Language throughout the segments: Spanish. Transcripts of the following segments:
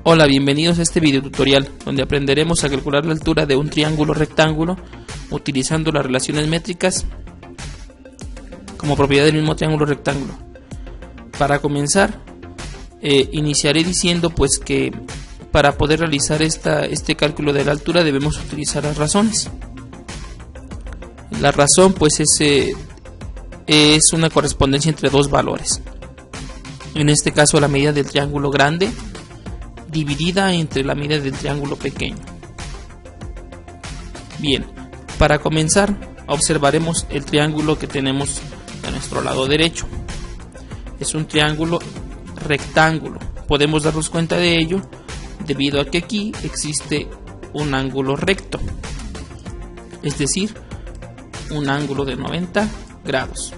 Hola, bienvenidos a este video tutorial donde aprenderemos a calcular la altura de un triángulo rectángulo utilizando las relaciones métricas como propiedad del mismo triángulo rectángulo. Para comenzar, iniciaré diciendo pues que para poder realizar este cálculo de la altura debemos utilizar las razones. La razón pues es una correspondencia entre dos valores. En este caso la medida del triángulo grande dividida entre la medida del triángulo pequeño. Bien, para comenzar observaremos el triángulo que tenemos a nuestro lado derecho. Es un triángulo rectángulo. Podemos darnos cuenta de ello debido a que aquí existe un ángulo recto, es decir, un ángulo de 90 grados.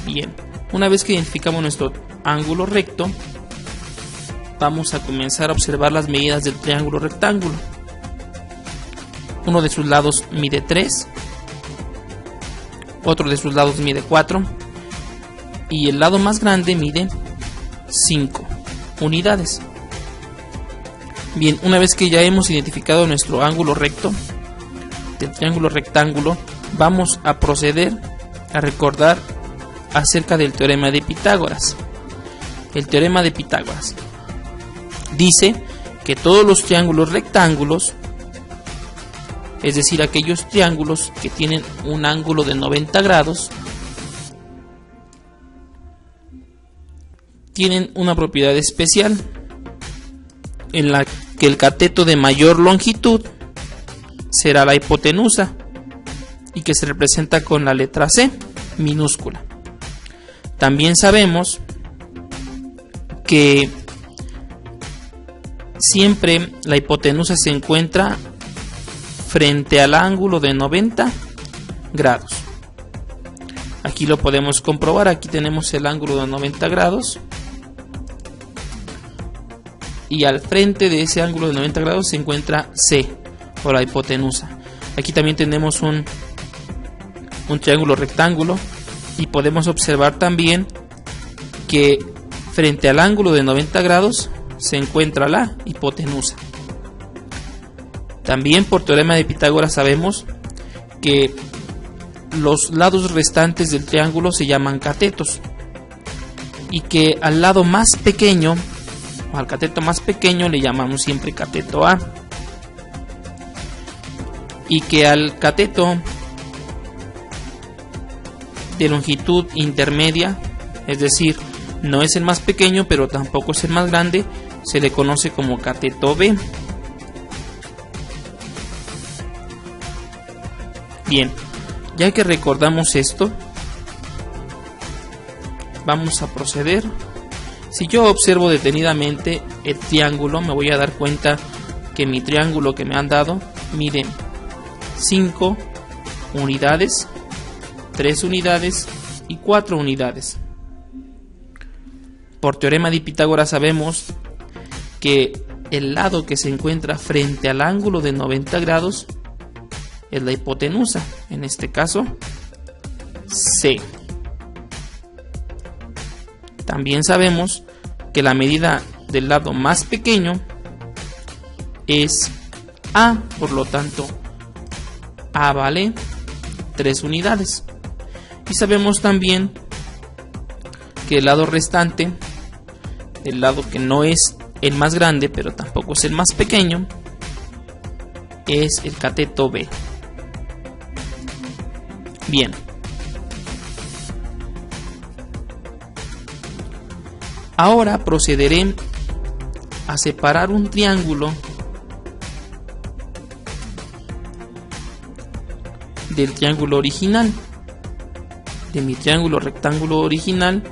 Bien, una vez que identificamos nuestro ángulo recto, vamos a comenzar a observar las medidas del triángulo rectángulo. Uno de sus lados mide 3, otro de sus lados mide 4 y el lado más grande mide 5 unidades. Bien, una vez que ya hemos identificado nuestro ángulo recto del triángulo rectángulo, vamos a proceder a recordar acerca del teorema de Pitágoras. El teorema de Pitágoras dice que todos los triángulos rectángulos, es decir, aquellos triángulos que tienen un ángulo de 90 grados, tienen una propiedad especial en la que el cateto de mayor longitud será la hipotenusa y que se representa con la letra C minúscula. También sabemos que siempre la hipotenusa se encuentra frente al ángulo de 90 grados. Aquí lo podemos comprobar. Aquí tenemos el ángulo de 90 grados y al frente de ese ángulo de 90 grados se encuentra C o la hipotenusa. Aquí también tenemos un triángulo rectángulo y podemos observar también que frente al ángulo de 90 grados se encuentra la hipotenusa. También por teorema de Pitágoras sabemos que los lados restantes del triángulo se llaman catetos y que al lado más pequeño o al cateto más pequeño le llamamos siempre cateto A, y que al cateto de longitud intermedia, es decir, no es el más pequeño pero tampoco es el más grande, se le conoce como cateto B. Bien, ya que recordamos esto, vamos a proceder. Si yo observo detenidamente el triángulo, me voy a dar cuenta que mi triángulo que me han dado mide 5 unidades, 3 unidades y 4 unidades. Por teorema de Pitágoras sabemos que el lado que se encuentra frente al ángulo de 90 grados es la hipotenusa, en este caso C. También sabemos que la medida del lado más pequeño es A, por lo tanto A vale 3 unidades. Y sabemos también que el lado restante, el lado que no es el más grande pero tampoco es el más pequeño, es el cateto B. Bien, ahora procederé a separar un triángulo del triángulo original. De mi triángulo rectángulo original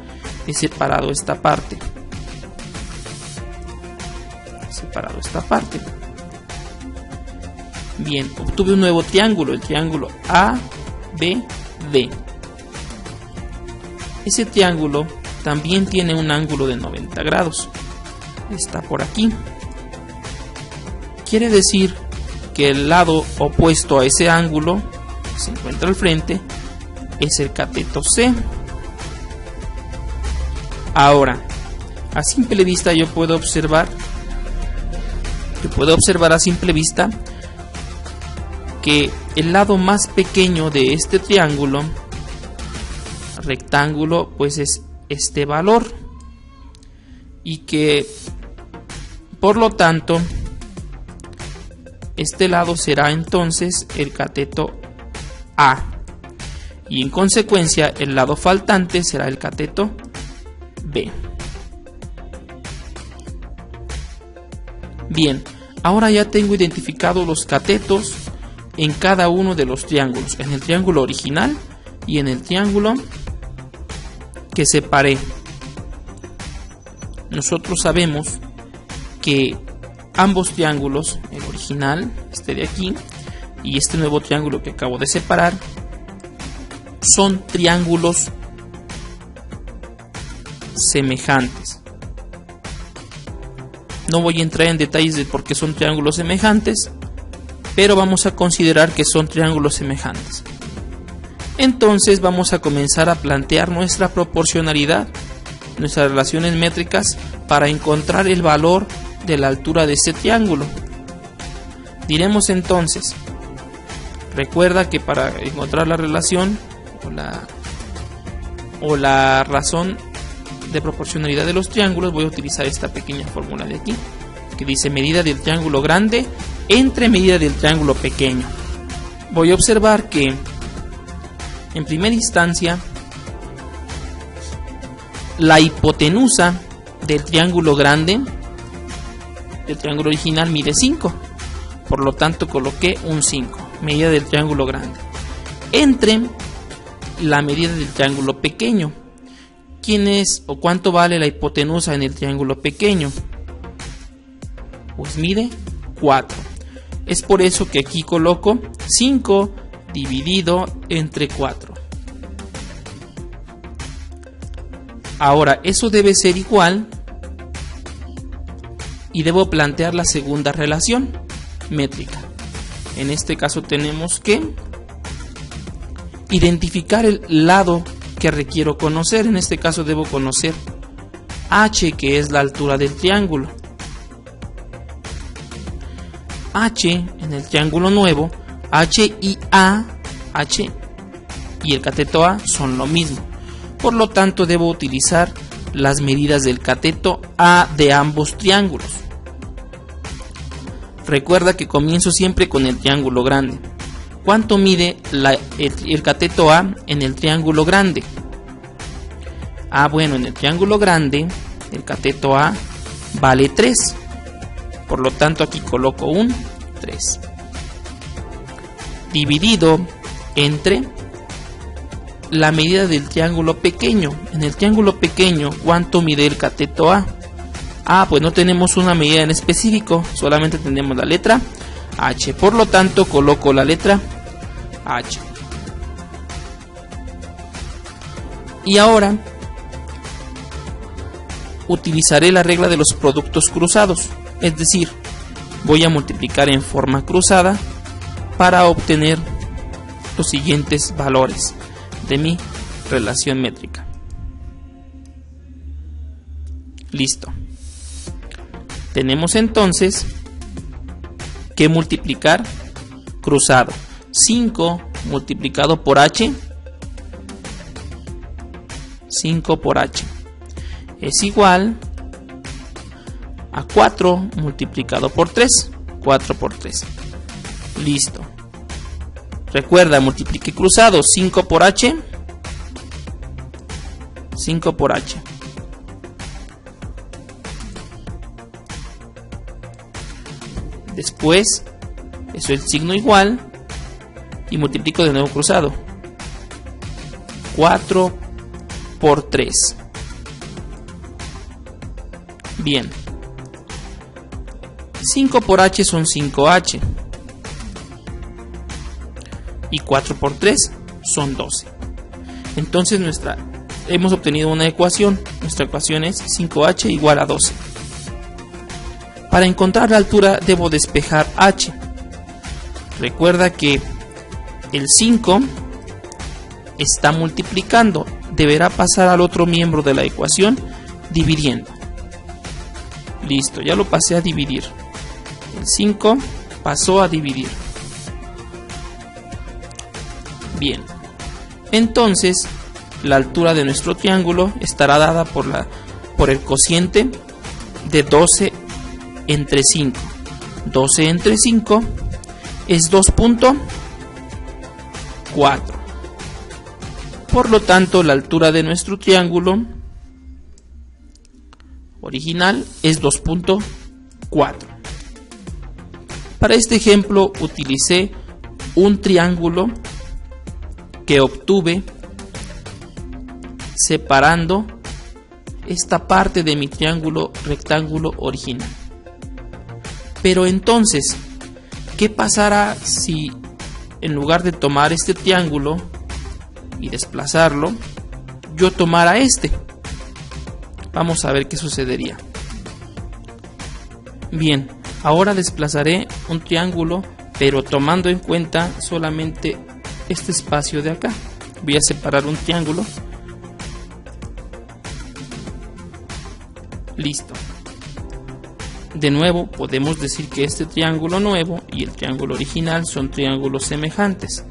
he separado esta parte. Bien, obtuve un nuevo triángulo, el triángulo ABD. Ese triángulo también tiene un ángulo de 90 grados. Está por aquí. Quiere decir que el lado opuesto a ese ángulo, que se encuentra al frente, es el cateto C. Ahora, A simple vista yo puedo observar a simple vista que el lado más pequeño de este triángulo rectángulo pues es este valor, y que por lo tanto este lado será entonces el cateto A, y en consecuencia el lado faltante será el cateto B. Bien, ahora ya tengo identificados los catetos en cada uno de los triángulos, en el triángulo original y en el triángulo que separé. Nosotros sabemos que ambos triángulos, el original, este de aquí, y este nuevo triángulo que acabo de separar, son triángulos semejantes. No voy a entrar en detalles de por qué son triángulos semejantes, pero vamos a considerar que son triángulos semejantes. Entonces vamos a comenzar a plantear nuestra proporcionalidad, nuestras relaciones métricas para encontrar el valor de la altura de este triángulo. Diremos entonces, recuerda que para encontrar la relación o la razón de proporcionalidad de los triángulos voy a utilizar esta pequeña fórmula de aquí, que dice medida del triángulo grande entre medida del triángulo pequeño. Voy a observar que en primera instancia la hipotenusa del triángulo grande, del triángulo original, mide 5, por lo tanto coloqué un 5, medida del triángulo grande, entre la medida del triángulo pequeño. ¿Quién es o cuánto vale la hipotenusa en el triángulo pequeño? Pues mide 4. Es por eso que aquí coloco 5 dividido entre 4. Ahora, eso debe ser igual, y debo plantear la segunda relación métrica. En este caso tenemos que identificar el lado que requiero conocer. En este caso debo conocer h, que es la altura del triángulo. H en el triángulo nuevo, h y a, h y el cateto A son lo mismo. Por lo tanto debo utilizar las medidas del cateto A de ambos triángulos. Recuerda que comienzo siempre con el triángulo grande. ¿Cuánto mide el cateto A en el triángulo grande? Bueno, en el triángulo grande el cateto A vale 3. Por lo tanto aquí coloco un 3. Dividido entre la medida del triángulo pequeño. En el triángulo pequeño, ¿cuánto mide el cateto A? Pues no tenemos una medida en específico, solamente tenemos la letra H. Por lo tanto, coloco la letra H. Y ahora utilizaré la regla de los productos cruzados, es decir, voy a multiplicar en forma cruzada para obtener los siguientes valores de mi relación métrica. Listo. Tenemos entonces que multiplicar cruzado. 5 multiplicado por h, 5 por h, es igual a 4 multiplicado por 3, 4 por 3. Listo. Recuerda, multiplique cruzado, 5 por h, 5 por h. Después, eso es el signo igual, y multiplico de nuevo cruzado. 4 por 3. Bien. 5 por h son 5h. Y 4 por 3 son 12. Entonces hemos obtenido una ecuación. Nuestra ecuación es 5h igual a 12. Para encontrar la altura debo despejar h. Recuerda que el 5 está multiplicando. Deberá pasar al otro miembro de la ecuación dividiendo. Listo, ya lo pasé a dividir. El 5 pasó a dividir. Bien, entonces la altura de nuestro triángulo estará dada por el cociente de 12 entre 5. 12 entre 5 es 2.4. Por lo tanto, la altura de nuestro triángulo original es 2.4. Para este ejemplo utilicé un triángulo que obtuve separando esta parte de mi triángulo rectángulo original. Pero entonces, ¿qué pasará si en lugar de tomar este triángulo y desplazarlo, yo tomara este? Vamos a ver qué sucedería. Bien, ahora desplazaré un triángulo, pero tomando en cuenta solamente este espacio de acá. Voy a separar un triángulo. Listo. De nuevo, podemos decir que este triángulo nuevo y el triángulo original son triángulos semejantes.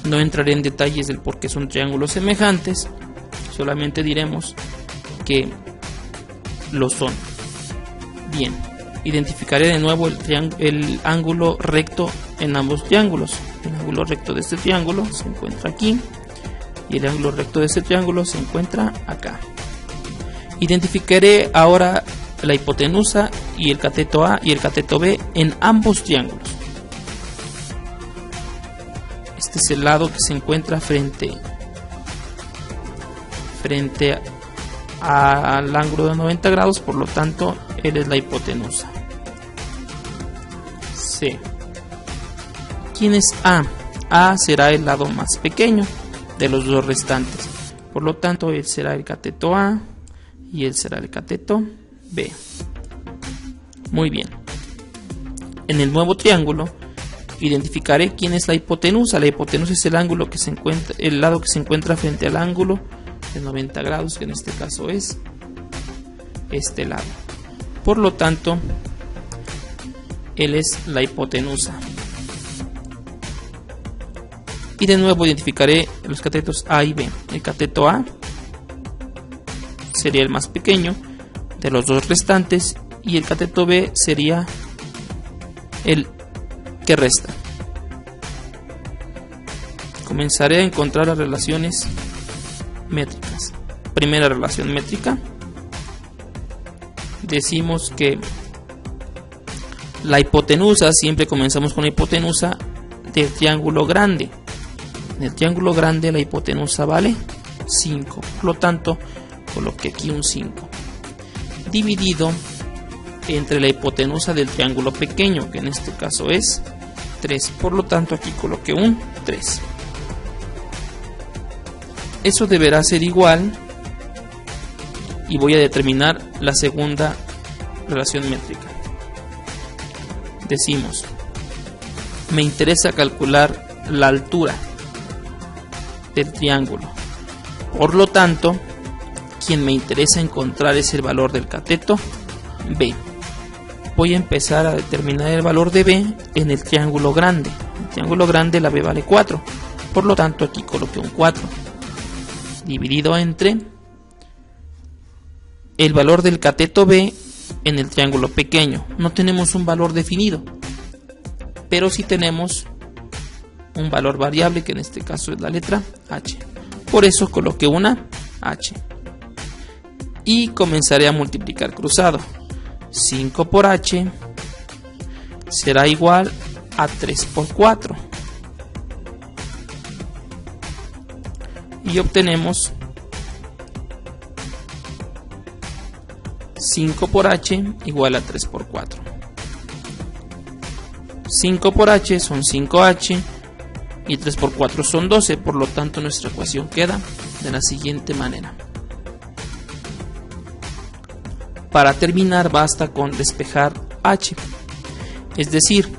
No entraré en detalles del por qué son triángulos semejantes, solamente diremos que lo son. Bien, identificaré de nuevo el ángulo recto en ambos triángulos. El ángulo recto de este triángulo se encuentra aquí y el ángulo recto de este triángulo se encuentra acá. Identificaré ahora la hipotenusa y el cateto A y el cateto B en ambos triángulos. Este es el lado que se encuentra frente al ángulo de 90 grados, por lo tanto él es la hipotenusa. C. ¿Quién es A? A será el lado más pequeño de los dos restantes, por lo tanto él será el cateto A y él será el cateto B. Muy bien. En el nuevo triángulo identificaré quién es la hipotenusa. La hipotenusa es el lado que se encuentra frente al ángulo de 90 grados, que en este caso es este lado. Por lo tanto, él es la hipotenusa. Y de nuevo identificaré los catetos A y B. El cateto A sería el más pequeño de los dos restantes y el cateto B sería el que resta. Comenzaré a encontrar las relaciones métricas. Primera relación métrica. Decimos que la hipotenusa, siempre comenzamos con la hipotenusa del triángulo grande. En el triángulo grande la hipotenusa vale 5. Por lo tanto, coloqué aquí un 5. Dividido entre la hipotenusa del triángulo pequeño, que en este caso es 3. Por lo tanto, aquí coloqué un 3. Eso deberá ser igual y voy a determinar la segunda relación métrica. Decimos, me interesa calcular la altura del triángulo. Por lo tanto, quien me interesa encontrar es el valor del cateto B. Voy a empezar a determinar el valor de B en el triángulo grande. En el triángulo grande la B vale 4. Por lo tanto, aquí coloqué un 4. Dividido entre el valor del cateto B en el triángulo pequeño. No tenemos un valor definido, pero sí tenemos un valor variable, que en este caso es la letra H. Por eso coloqué una H. Y comenzaré a multiplicar cruzado. 5 por H será igual a 3 por 4. Y obtenemos 5 por H igual a 3 por 4. 5 por H son 5H y 3 por 4 son 12. Por lo tanto, nuestra ecuación queda de la siguiente manera. Para terminar, basta con despejar H. Es decir,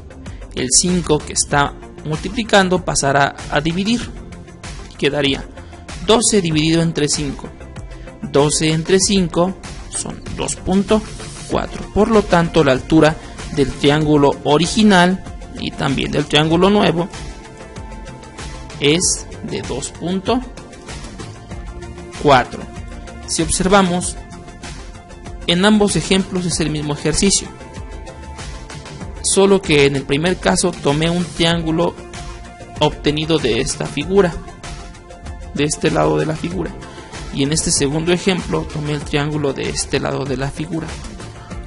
el 5 que está multiplicando pasará a dividir. Quedaría 12 dividido entre 5. 12 entre 5 son 2.4. 2.4. Por lo tanto, la altura del triángulo original y también del triángulo nuevo es de 2.4. Si observamos, en ambos ejemplos es el mismo ejercicio, solo que en el primer caso tomé un triángulo obtenido de esta figura, de este lado de la figura, y en este segundo ejemplo tomé el triángulo de este lado de la figura.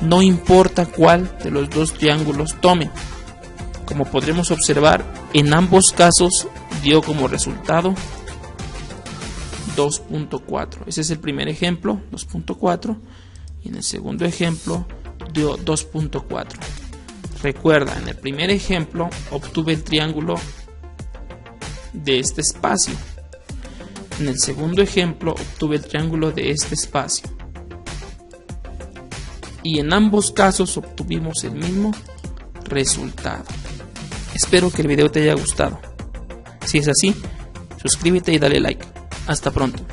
No importa cuál de los dos triángulos tome, como podremos observar, en ambos casos dio como resultado 2.4. Ese es el primer ejemplo, 2.4, y en el segundo ejemplo dio 2.4. Recuerda, en el primer ejemplo obtuve el triángulo de este espacio. En el segundo ejemplo obtuve el triángulo de este espacio. Y en ambos casos obtuvimos el mismo resultado. Espero que el video te haya gustado. Si es así, suscríbete y dale like. Hasta pronto.